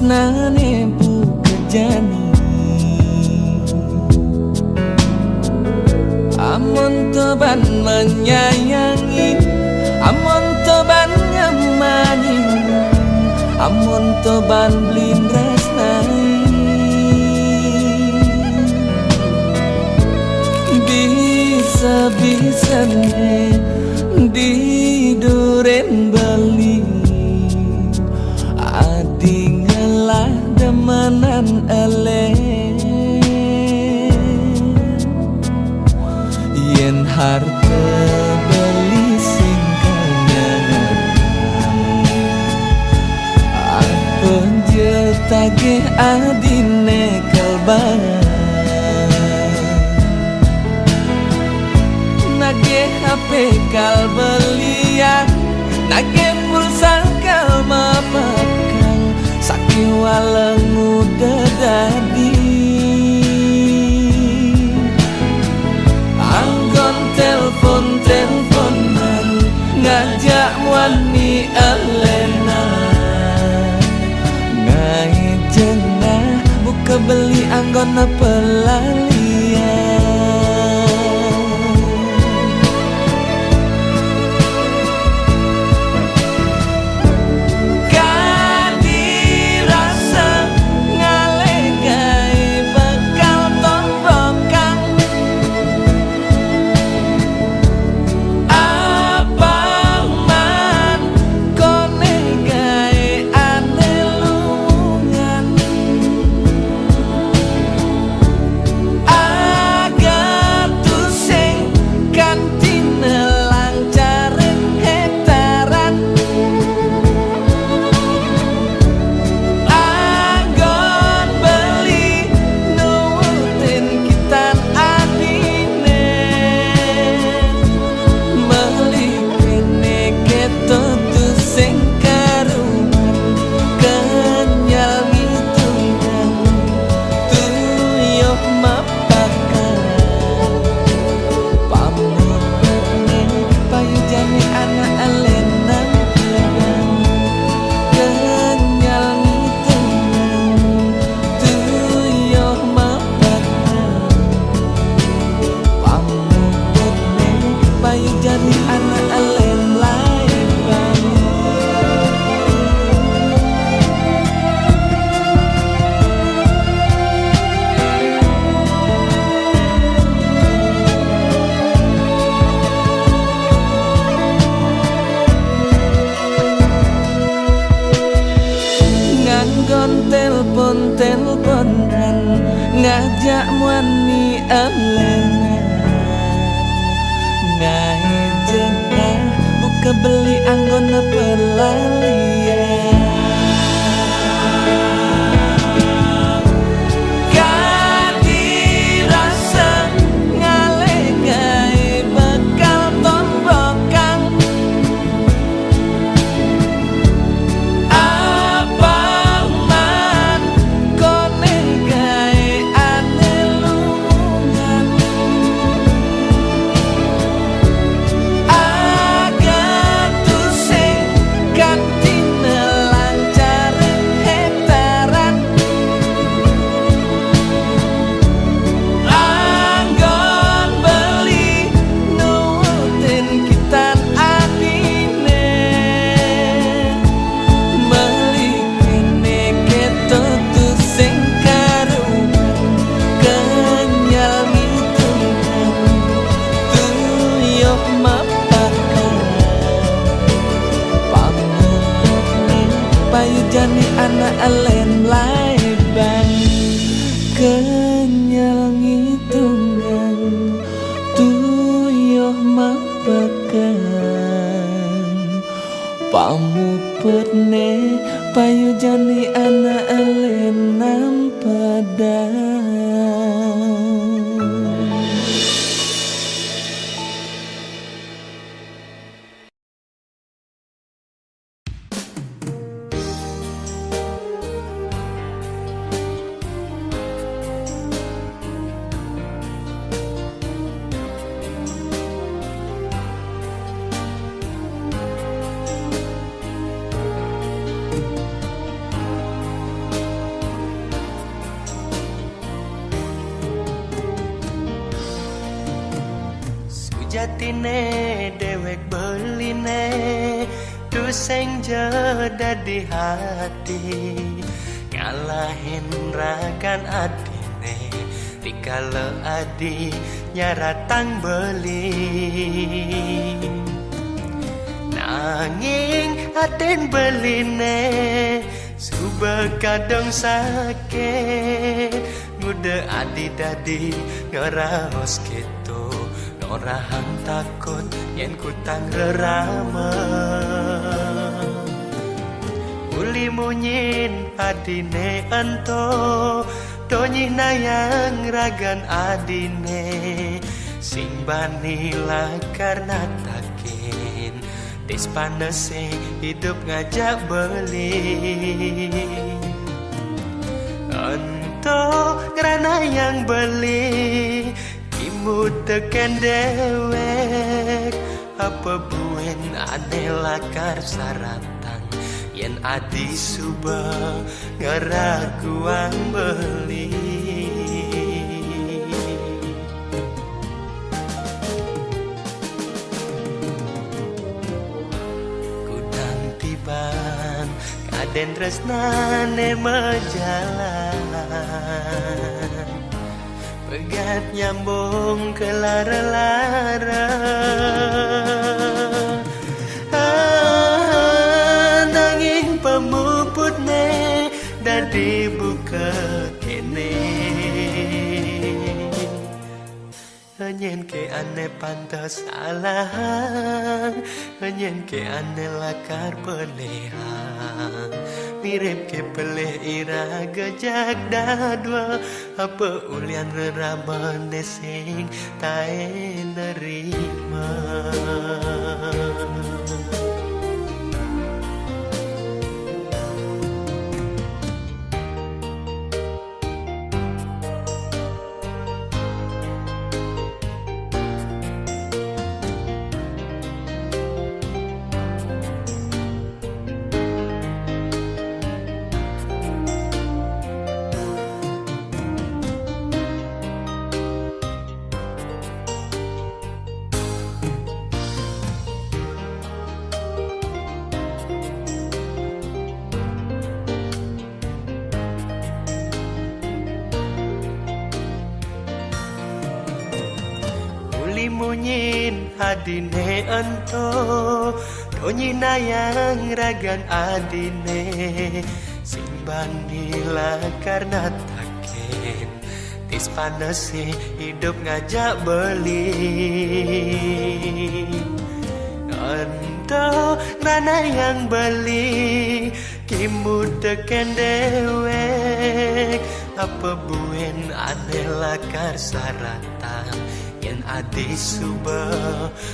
tresnane bukejani amun toban menyayangi amun toban nyemani amun toban blin resnai bisa-bisane di duren bali adi ngelah demenan ele yen harta beli singkangan apa jetagih adine kalban nage HP kal belian nage pulsa kal mapakang saking waleng udah dadi anggon teleponan ngajak wani elena ngai jengah buka beli anggon pelalian teleponan ngajak wani elena ngai jengah buka beli anggona pelalian jani anak alen lai bang kenyal ngitungan tuyuh mapakan pamupetne payu jani anak alen nampadang Jatine dewek beline tuseng jeda di hati ngalahin ragan adine dikala adi nyaratang beli nanging aten beline suba kadang sakit ngude adi dadi ngeraos gitu ngorahang takut yen kutang rerama uli munyin adine ento donyi nayang ragan adine sing bani karena takin des panese hidup ngajak beli ento ngerana yang beli imu teken dewek apa buen aneh lakar saratan yen adi suba ngeraguang beli kudang tiban kaden tresnane mejalan pegat nyambung ke lara-lara nanging pemuputne dadi buka kene nyen ke ane pantas alahan nyen ke ane lakar pelehan mirip ke peleh ira gejak dadwa apa ulian reramane sing tae nerima munyin adine ento donyi nayang ragan adine simbani karena taken tis panese hidup ngajak beli ento nana yang beli kimu teken dewek apa buen aneh lakar saratan yen adi suba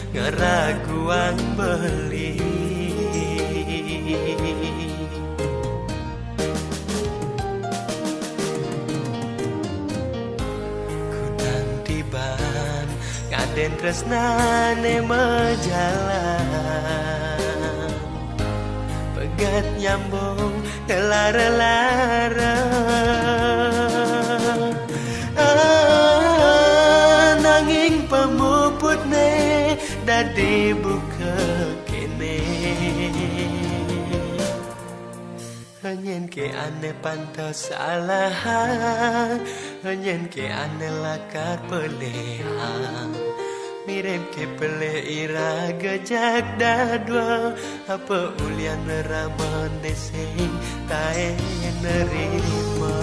ngeraguang beli kudang tiban ngaden tresnane mejalan pegat nyambung ke lara-lara nanging pemuputne dadi buka kene nyen ke ane pantas alahan nyen ke ane lakar pelehan mirip ke peleh ira gejak dadwa apa ulian neramane sing tae nerima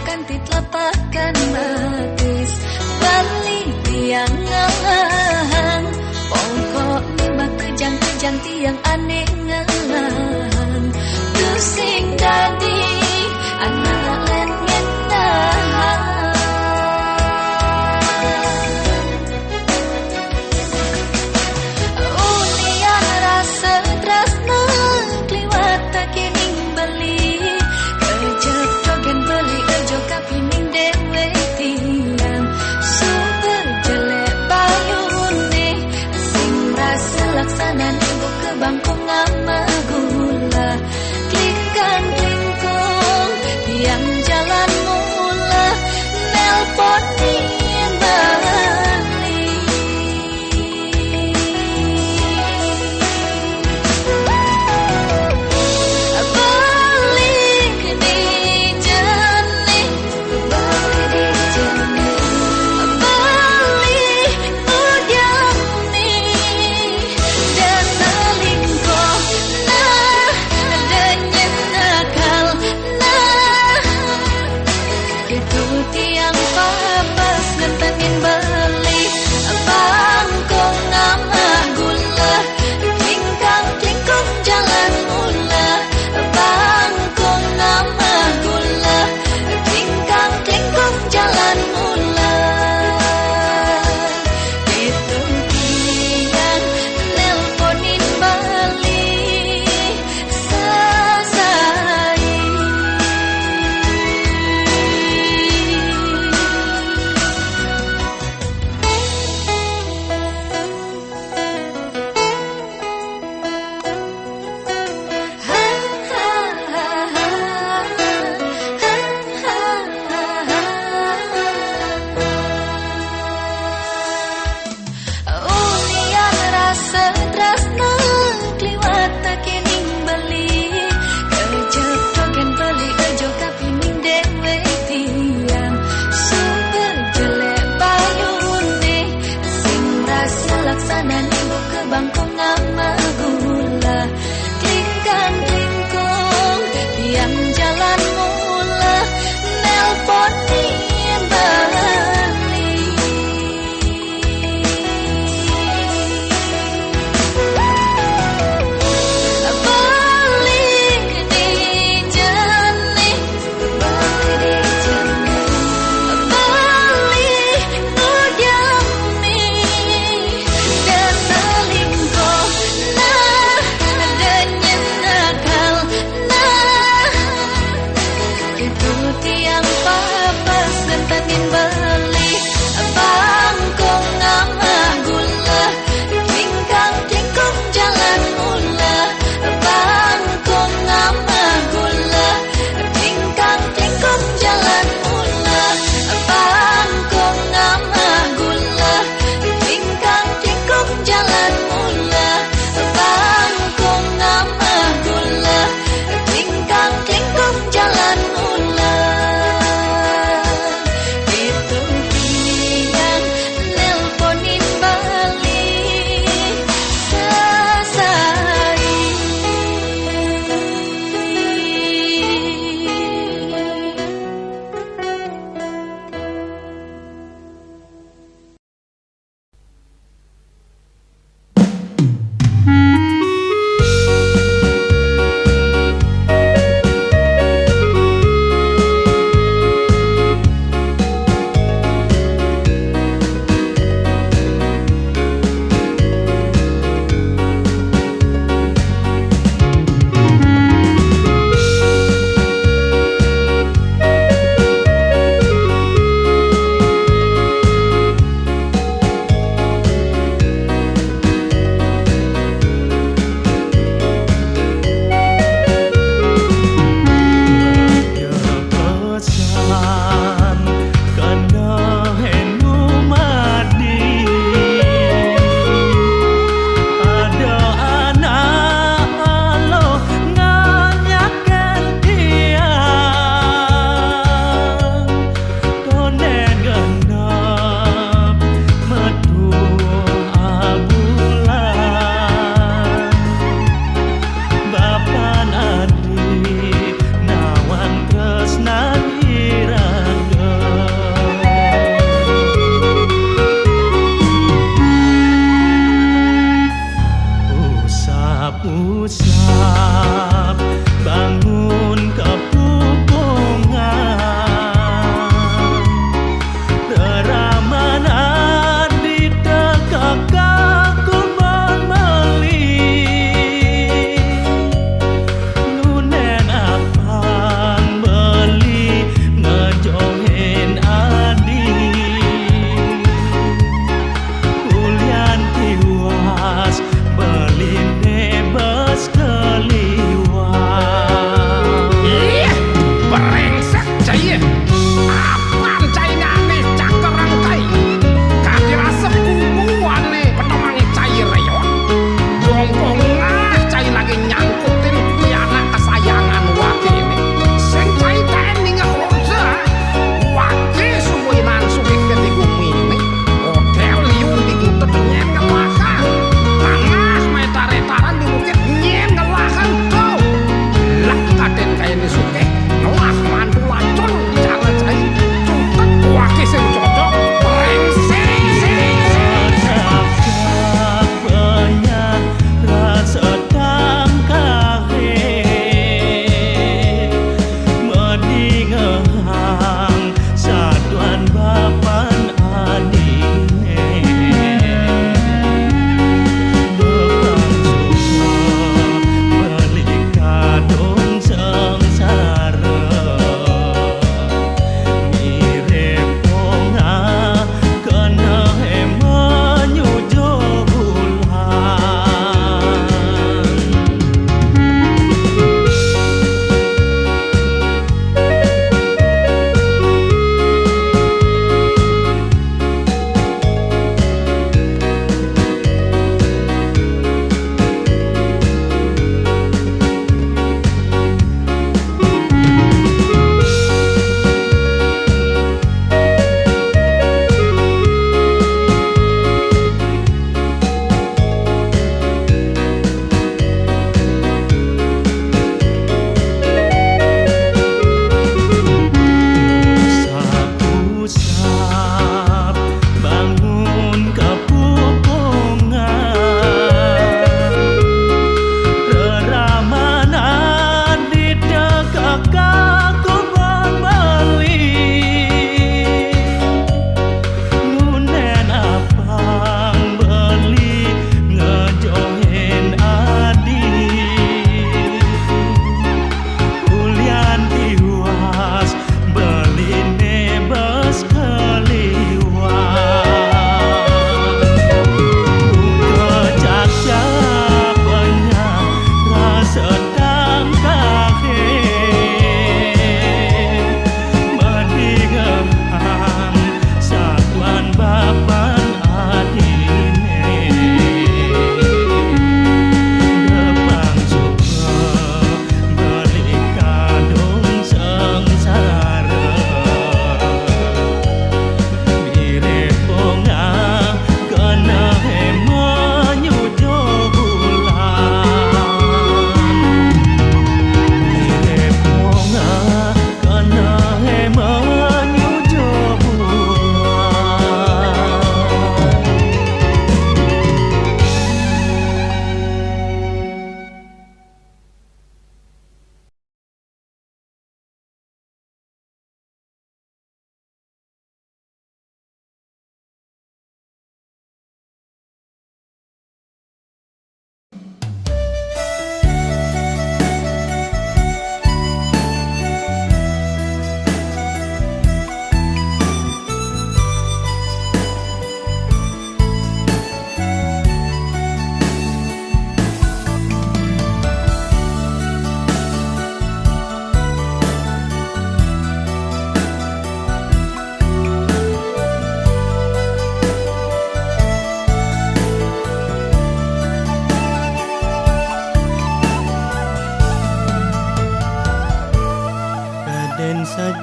kanti telapakan matis bali tiang ngang pokok nimbak kejang-kejang tiang aneh ngang tusing dadi anak len ngendah ulian rasa tresna kliwat tak kining beli kejep jogen beli ejo kapini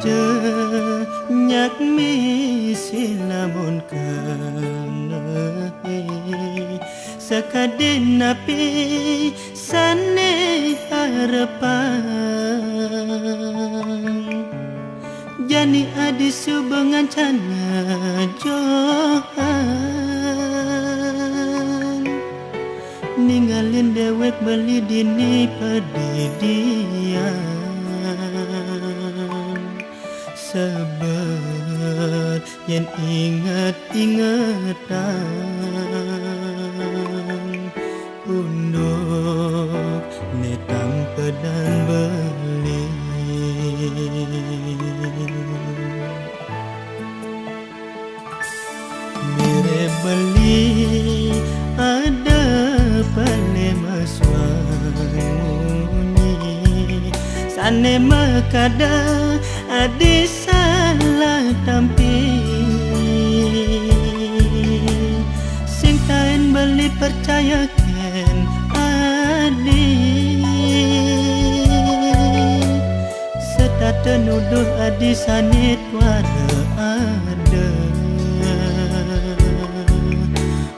je nyak mi silamun kene sakadin napi sane harapan jani adi subengan cana johan ninggalin dewek beli dini pedidian sabar yang ingat-ingatan unduk netang pedang beli mere beli ada pane maswangi sane makada adi salah tampi sing tain beli percaya ken adi setata nuduh adi sanit wara ada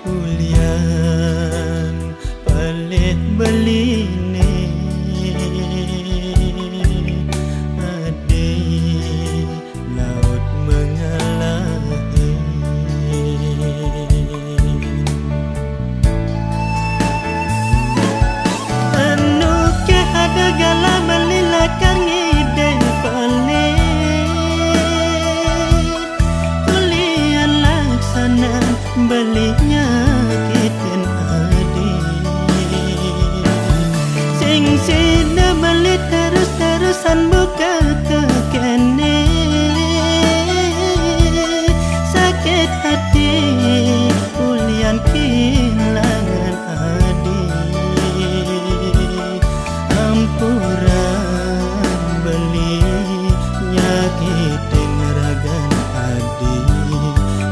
ulian palit beli belinya kiten adi sing sina beli terus-terusan buka kekene sakit hati ulian kehilangan adi ampuran beli nyakitin ragan adi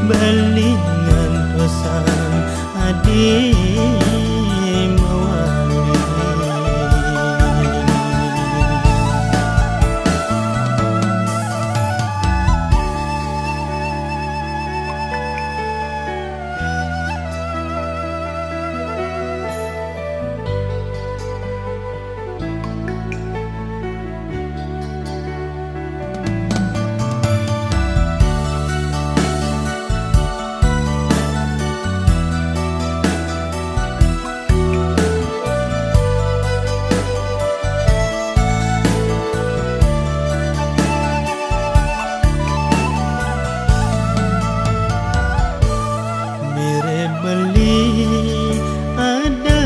beli pesan adi mawali beli ada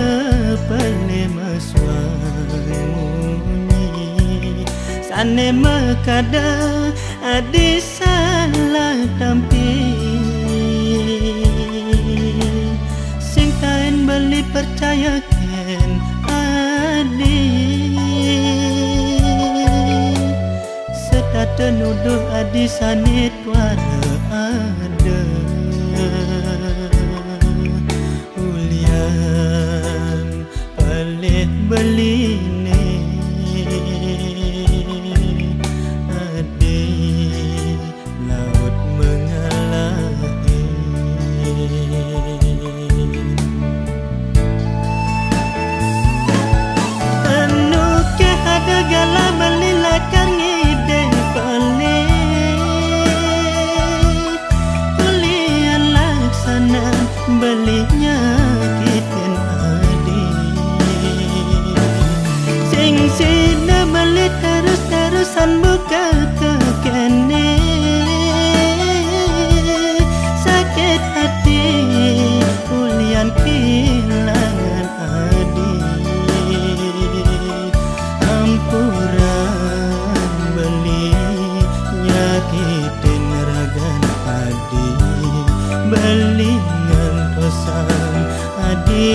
pane maswangi sane makada adi salah tampi sing tain beli percaya ken adi setata nuduh adi sanit wara ada ulian palit beli adi laut mengalahi anu ke ada gala beli lakar ngide palit ulian laksana belinya kiten adi sing sina beli terus-terusan buka kekene sakit hati ulian kehilangan adi ampuran beli nyakitin ragan adi beli pesan adi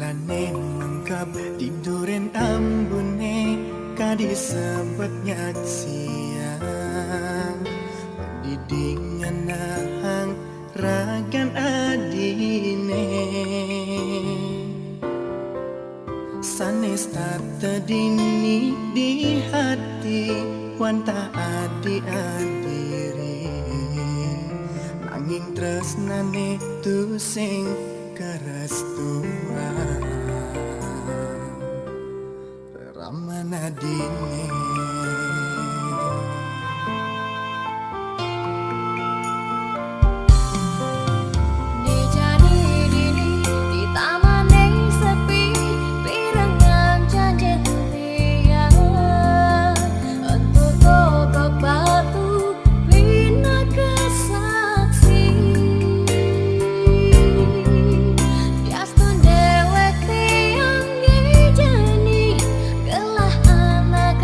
Mulane mengkap tiduren ambune kadisebutnya siang didingnya nahang ragan adine sanes terdini di hati wanta adi-adiri nanging tresnane tu sing kerestuan ramana dini Gelah anak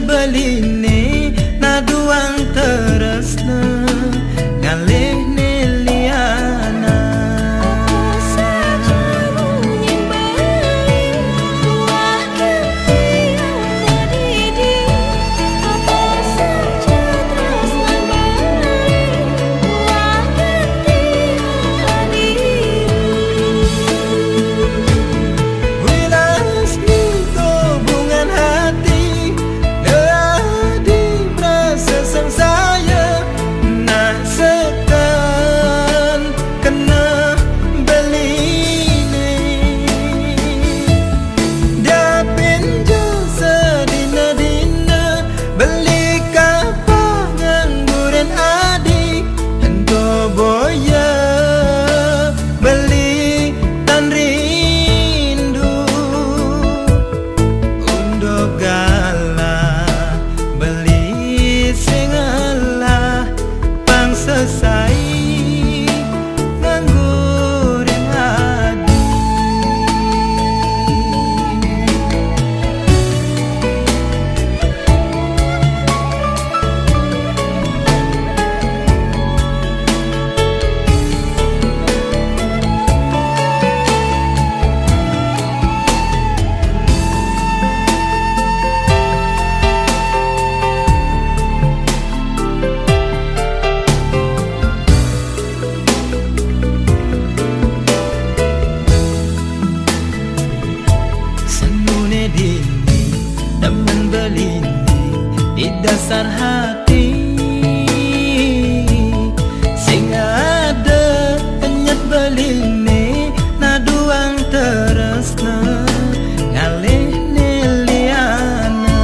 beline naduang teresna ngalih neliana saja bunyi balik buah ketiang terdidi apa saja tresna balik buah ketiang terdidi wilas niko bungan hati beline di dasar hati, sing ada penyet beline naduang teresna ngalih niliana.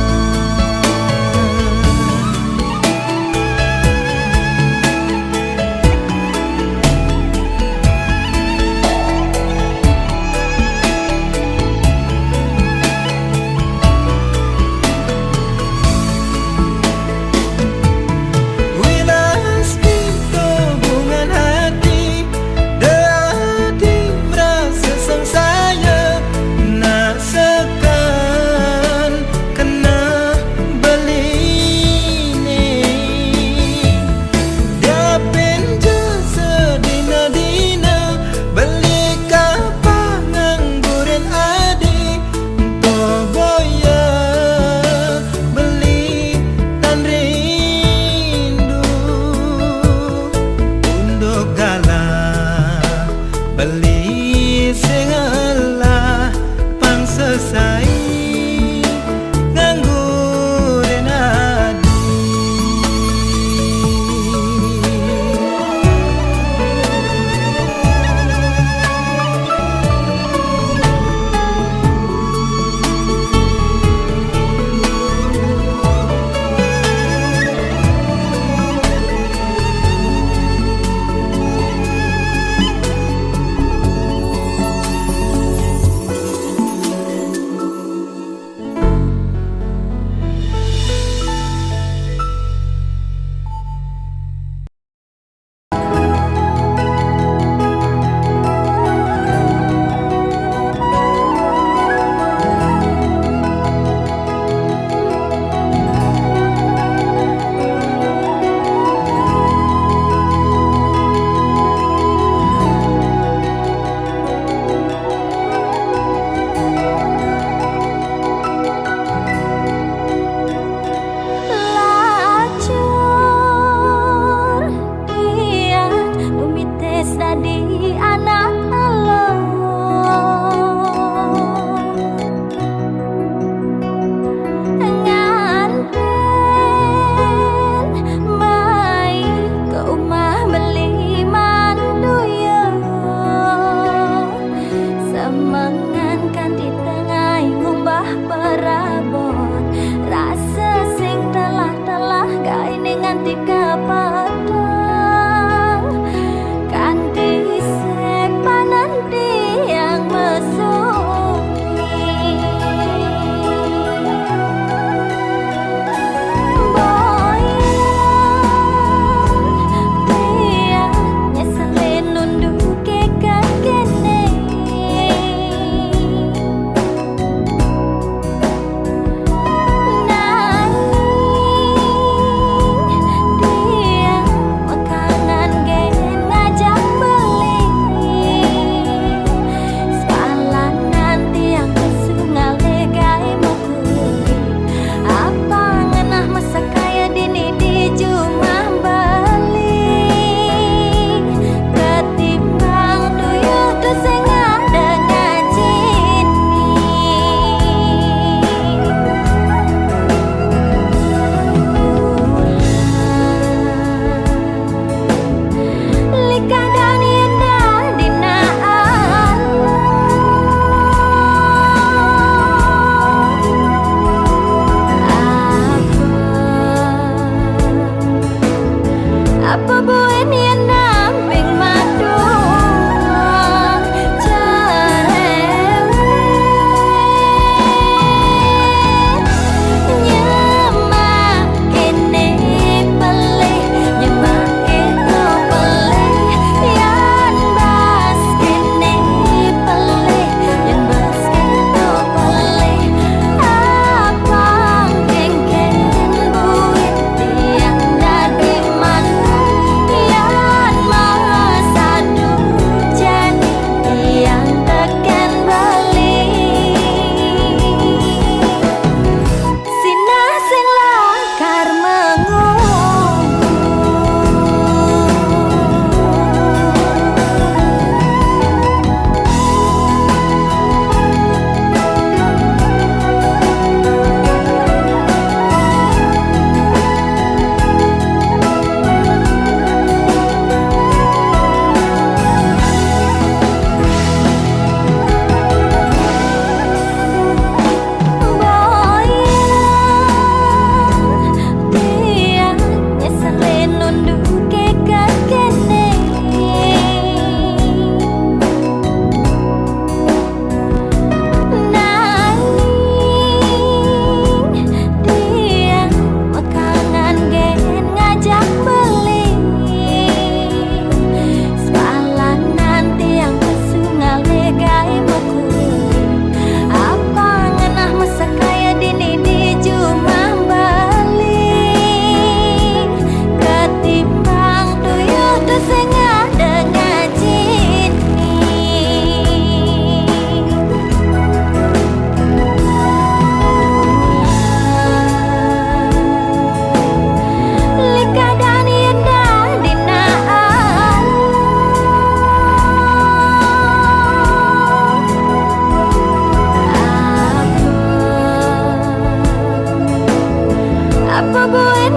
Apa boleh